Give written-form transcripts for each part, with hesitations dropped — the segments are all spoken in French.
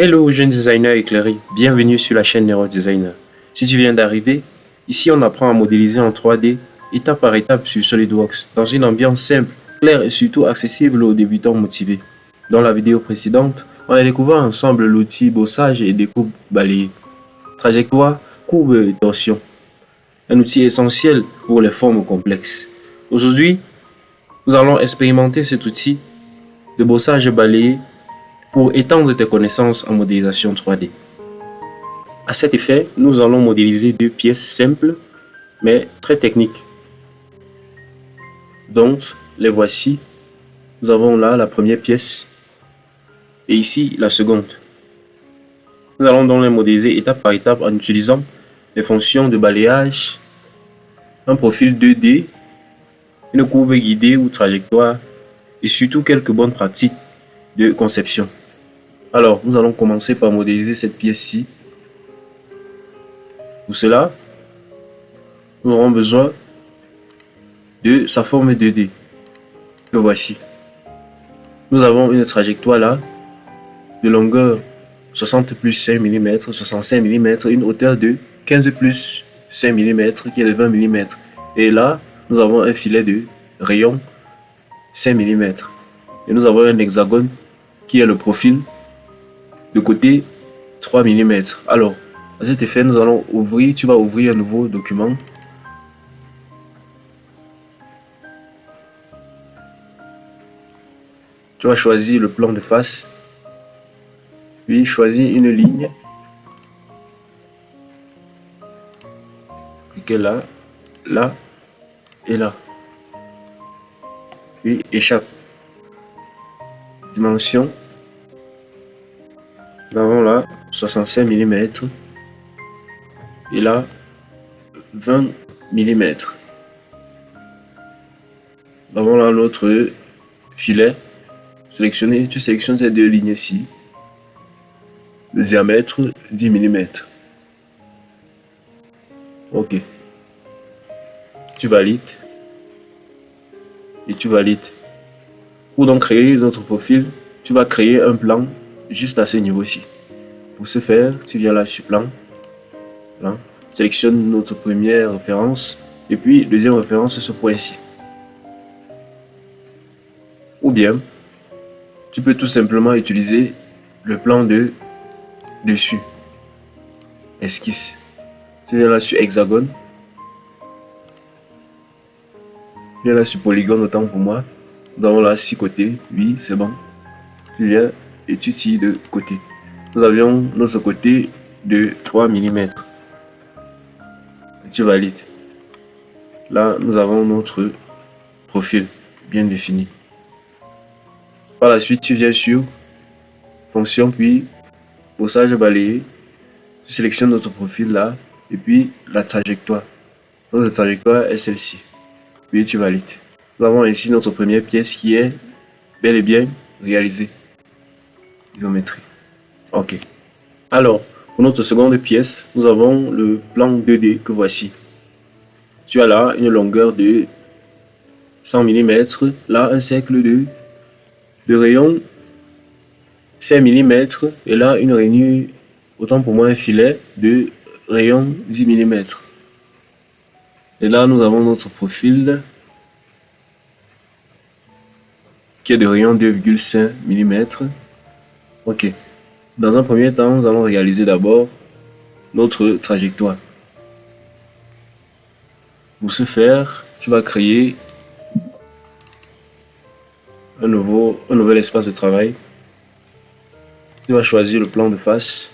Hello jeunes designers éclairés, bienvenue sur la chaîne Nero Designer. Si tu viens d'arriver, ici on apprend à modéliser en 3D, étape par étape sur SolidWorks, dans une ambiance simple, claire et surtout accessible aux débutants motivés. Dans la vidéo précédente, on a découvert ensemble l'outil bossage et découpe balayée, trajectoire, courbe et torsion, un outil essentiel pour les formes complexes. Aujourd'hui, nous allons expérimenter cet outil de bossage balayé pour étendre tes connaissances en modélisation 3D. À cet effet, nous allons modéliser deux pièces simples mais très techniques. Donc, les voici. Nous avons là la première pièce et ici la seconde. Nous allons donc les modéliser étape par étape en utilisant les fonctions de balayage, un profil 2D, une courbe guidée ou trajectoire et surtout quelques bonnes pratiques de conception. Alors, nous allons commencer par modéliser cette pièce-ci. Pour cela, nous aurons besoin de sa forme 2D. Le voici. Nous avons une trajectoire là, de longueur 60 plus 5 mm, 65 mm, une hauteur de 15 plus 5 mm qui est de 20 mm. Et là, nous avons un filet de rayon 5 mm. Et nous avons un hexagone qui est le profil de côté 3 mm. Alors, à cet effet, nous allons ouvrir, tu vas ouvrir un nouveau document. Tu vas choisir le plan de face, puis choisir une ligne. Cliquez là, là et là. Puis échappe. Dimension. Nous avons là 65 mm et là 20 mm. Nous avons là notre filet. Tu sélectionnes ces deux lignes ici. Le diamètre 10 mm. Ok. Tu valides. Et tu valides. Pour donc créer notre profil, tu vas créer un plan juste à ce niveau-ci. Pour ce faire, tu viens là sur plan. Là, sélectionne notre première référence. Et puis, deuxième référence, ce point-ci. Ou bien, tu peux tout simplement utiliser le plan de dessus. Esquisse. Tu viens là sur hexagone. Tu viens là sur polygone, autant pour moi. Nous avons là 6 côtés. Oui, c'est bon. Tu viens et tu tires de côté. Nous avions notre côté de 3 mm. Tu valides. Là, nous avons notre profil bien défini. Par la suite, tu viens sur fonction, puis bossage balayé. Tu sélectionnes notre profil là, et puis la trajectoire. Notre trajectoire est celle-ci. Puis tu valides. Nous avons ici notre première pièce qui est bel et bien réalisée. Isométrie. Ok. Alors, pour notre seconde pièce, nous avons le plan 2D que voici. Tu as là une longueur de 100 mm, là un cercle de rayon 5 mm et là une rainure, autant pour moi un filet de rayon 10 mm. Et là nous avons notre profil qui est de rayon 2,5 mm. Ok. Dans un premier temps, nous allons réaliser d'abord notre trajectoire. Pour ce faire, tu vas créer un nouvel espace de travail. Tu vas choisir le plan de face,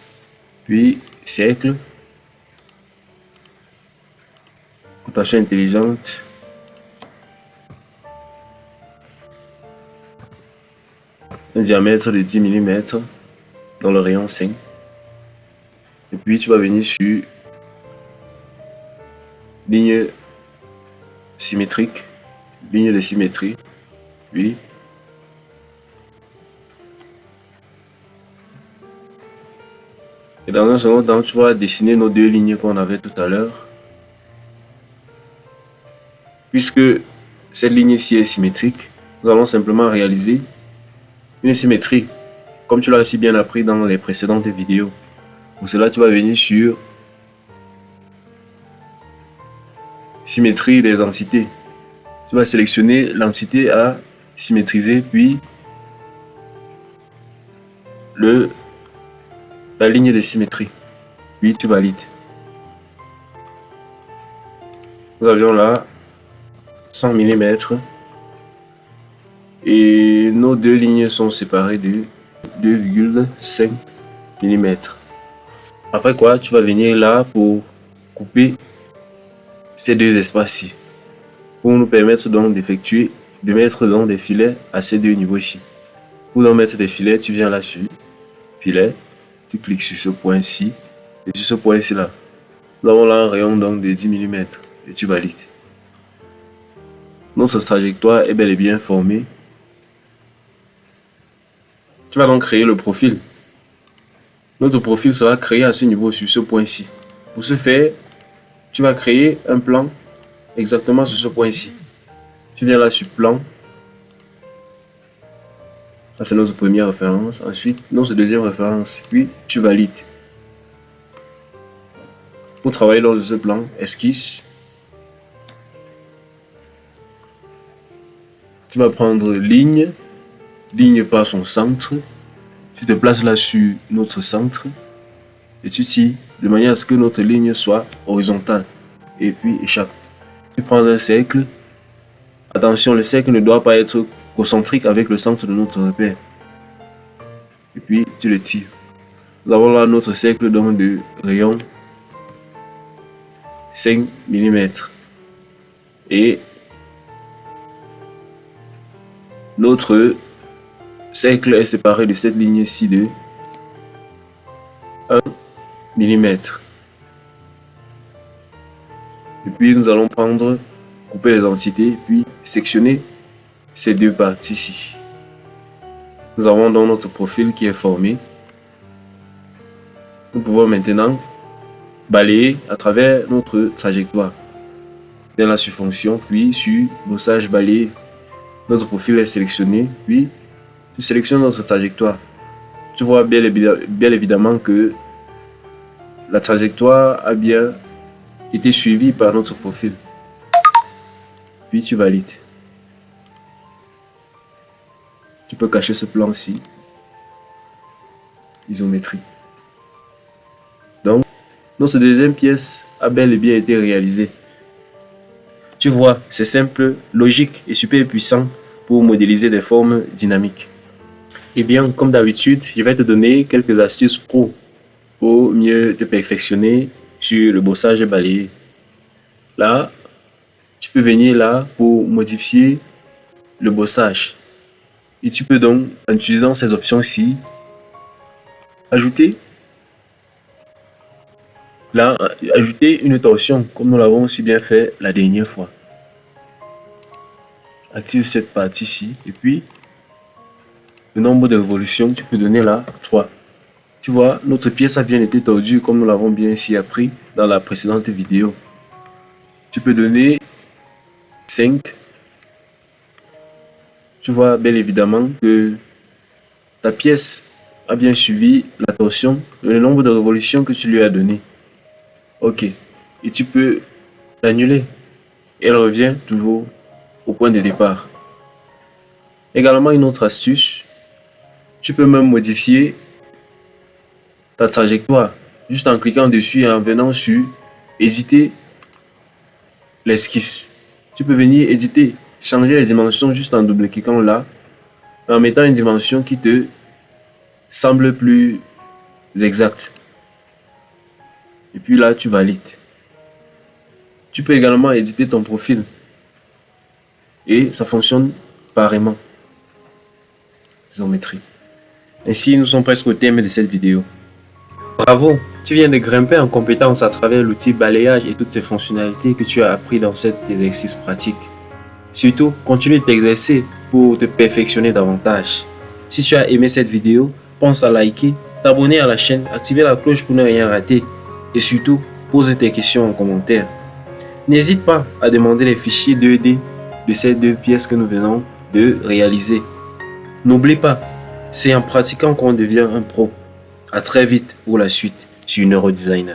puis cercle, rotation intelligente, un diamètre de 10 mm dans le rayon 5. Et puis tu vas venir sur ligne symétrique, ligne de symétrie, puis et dans un second temps, tu vas dessiner nos deux lignes qu'on avait tout à l'heure. Puisque cette ligne ici est symétrique, nous allons simplement réaliser une symétrie comme tu l'as si bien appris dans les précédentes vidéos. Pour cela, tu vas venir sur symétrie des entités. Tu vas sélectionner l'entité à symétriser, puis la ligne de symétrie. Puis tu valides. Nous avions là 100 mm et nos deux lignes sont séparées de 2,5 mm. Après quoi, tu vas venir là pour couper ces deux espaces-ci pour nous permettre donc de mettre donc des filets à ces deux niveaux ici. Pour donc mettre des filets, tu viens là sur filet, tu cliques sur ce point-ci et sur ce point-ci là. Nous avons là un rayon donc de 10 mm et tu valides. Notre trajectoire est bel et bien formée. Tu vas donc créer le profil. Notre profil sera créé à ce niveau sur ce point-ci. Pour ce faire, tu vas créer un plan exactement sur ce point-ci. Tu viens là sur plan. Ça c'est notre première référence. Ensuite, notre deuxième référence. Puis tu valides. Pour travailler lors de ce plan, esquisse. Tu vas prendre ligne par son centre. Tu te places là sur notre centre. Et tu tires de manière à ce que notre ligne soit horizontale. Et puis échappe. Tu prends un cercle. Attention, le cercle ne doit pas être concentrique avec le centre de notre repère. Et puis tu le tires. Nous avons là notre cercle donc de rayon 5 mm. Et notre cercle est séparé de cette ligne-ci de 1 mm. Et puis nous allons couper les entités, puis sectionner ces deux parties-ci. Nous avons donc notre profil qui est formé. Nous pouvons maintenant balayer à travers notre trajectoire. Viens là sur fonction, puis sur bossage balayer. Notre profil est sélectionné, puis tu sélectionnes notre trajectoire. Tu vois bien évidemment que la trajectoire a bien été suivie par notre profil. Puis tu valides. Tu peux cacher ce plan-ci. Isométrie. Donc, notre deuxième pièce a bel et bien été réalisée. Tu vois, c'est simple, logique et super puissant pour modéliser des formes dynamiques. Et bien, comme d'habitude, je vais te donner quelques astuces pro pour mieux te perfectionner sur le bossage balayé. Là, tu peux venir là pour modifier le bossage. Et tu peux donc, en utilisant ces options-ci, ajouter une torsion comme nous l'avons si bien fait la dernière fois. Active cette partie-ci et puis le nombre de révolutions, tu peux donner là 3. Tu vois, notre pièce a bien été tordue comme nous l'avons bien ici appris dans la précédente vidéo. Tu peux donner 5. Tu vois bel évidemment que ta pièce a bien suivi la torsion et le nombre de révolutions que tu lui as donné. Ok. Et tu peux l'annuler. Elle revient toujours au point de départ. Également une autre astuce. Tu peux même modifier ta trajectoire juste en cliquant dessus et en venant sur éditer l'esquisse. Tu peux venir éditer, changer les dimensions juste en double-cliquant là, en mettant une dimension qui te semble plus exacte. Et puis là, tu valides. Tu peux également éditer ton profil. Et ça fonctionne pareillement. Isométrie. Ainsi, nous sommes presque au terme de cette vidéo. Bravo, tu viens de grimper en compétence à travers l'outil balayage et toutes ses fonctionnalités que tu as appris dans cet exercice pratique. Surtout, continue de t'exercer pour te perfectionner davantage. Si tu as aimé cette vidéo, pense à liker, t'abonner à la chaîne, activer la cloche pour ne rien rater et surtout, pose tes questions en commentaire. N'hésite pas à demander les fichiers 2D de ces deux pièces que nous venons de réaliser. N'oublie pas, C'est en pratiquant qu'on devient un pro. À très vite pour la suite sur Neurodesigner.